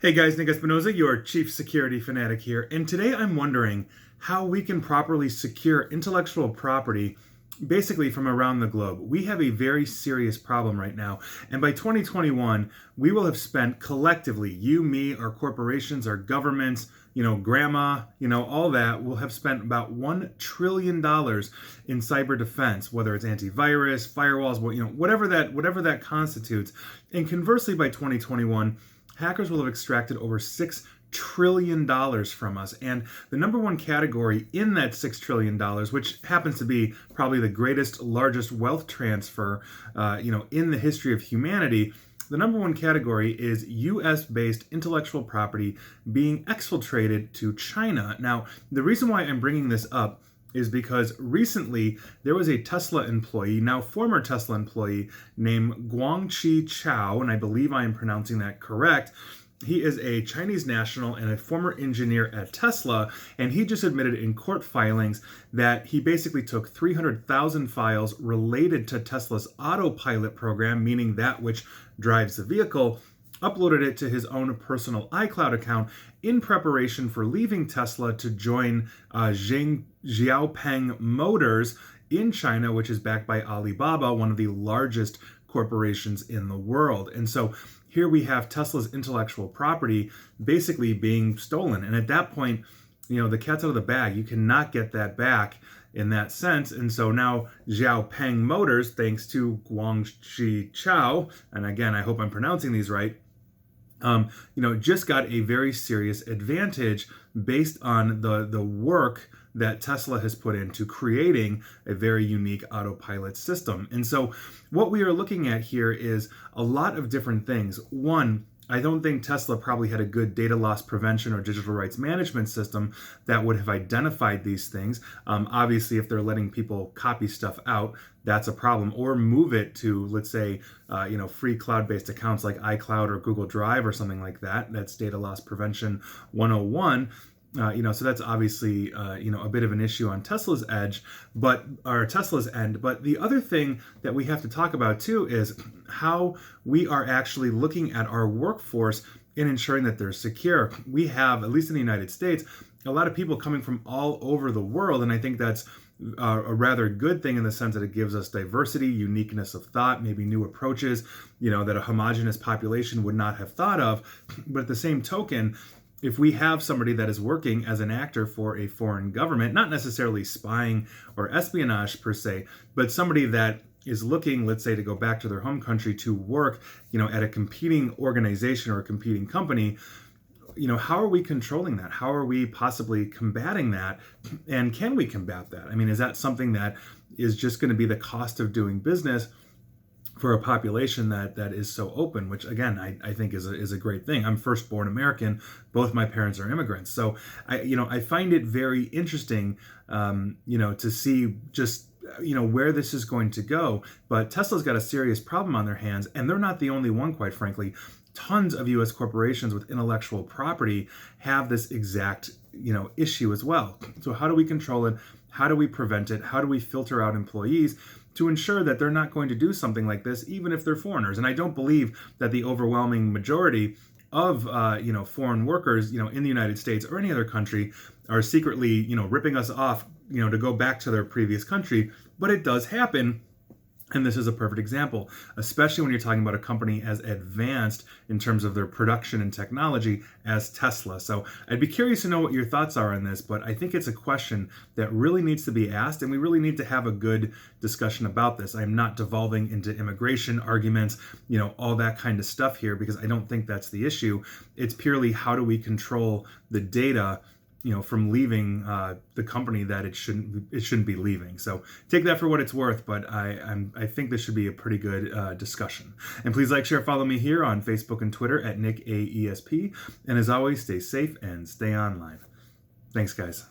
Hey guys, Nick Espinoza, your chief security fanatic here, and today I'm wondering how we can properly secure intellectual property basically from around the globe. We have a very serious problem right now, and by 2021, we will have spent collectively, you, me, our corporations, our governments, grandma, all that, will have spent about $1 trillion in cyber defense, whether it's antivirus, firewalls, whatever that constitutes. And conversely, by 2021, hackers will have extracted over $6 trillion from us. And the number one category in that $6 trillion, which happens to be probably the largest wealth transfer, in the history of humanity, the number one category is US-based intellectual property being exfiltrated to China. Now, the reason why I'm bringing this up is because recently there was a Tesla employee, now former Tesla employee, named Guangqi Chao, and I believe I am pronouncing that correct. He is a Chinese national and a former engineer at Tesla, and he just admitted in court filings that he basically took 300,000 files related to Tesla's autopilot program, meaning that which drives the vehicle, uploaded it to his own personal iCloud account in preparation for leaving Tesla to join Xiaopeng Motors in China, which is backed by Alibaba, one of the largest corporations in the world. And so here we have Tesla's intellectual property basically being stolen. And at that point, the cat's out of the bag. You cannot get that back in that sense. And so now Xiaopeng Motors, thanks to Guangqi Chao, and again, I hope I'm pronouncing these right, just got a very serious advantage based on the work that Tesla has put into creating a very unique autopilot system. And so what we are looking at here is a lot of different things. One, I don't think Tesla probably had a good data loss prevention or digital rights management system that would have identified these things. Obviously, if they're letting people copy stuff out, that's a problem. Or move it to, let's say, free cloud-based accounts like iCloud or Google Drive or something like that. That's data loss prevention 101. So that's obviously, a bit of an issue on Tesla's end. But the other thing that we have to talk about too is how we are actually looking at our workforce in ensuring that they're secure. We have, at least in the United States, a lot of people coming from all over the world, and I think that's a rather good thing in the sense that it gives us diversity, uniqueness of thought, maybe new approaches, that a homogenous population would not have thought of. But at the same token, if we have somebody that is working as an actor for a foreign government, not necessarily spying or espionage per se, but somebody that is looking, let's say, to go back to their home country to work, at a competing organization or a competing company, how are we controlling that? How are we possibly combating that? And can we combat that? I mean, is that something that is just going to be the cost of doing business for a population that is so open, which again, I think is a great thing. I'm firstborn American. Both my parents are immigrants. So I find it very interesting, to see just, where this is going to go. But Tesla's got a serious problem on their hands, and they're not the only one, quite frankly. Tons of U.S. corporations with intellectual property have this exact, issue as well. So how do we control it? How do we prevent it? How do we filter out employees to ensure that they're not going to do something like this, even if they're foreigners? And I don't believe that the overwhelming majority of foreign workers, in the United States or any other country are secretly, ripping us off, to go back to their previous country. But it does happen. And this is a perfect example, especially when you're talking about a company as advanced in terms of their production and technology as Tesla. So I'd be curious to know what your thoughts are on this, but I think it's a question that really needs to be asked, and we really need to have a good discussion about this. I'm not devolving into immigration arguments, all that kind of stuff here, because I don't think that's the issue. It's purely how do we control the data from leaving the company that it shouldn't be leaving. So take that for what it's worth, but I think this should be a pretty good discussion. And please like, share, follow me here on Facebook and Twitter at NickAESP. And as always, stay safe and stay online. Thanks, guys.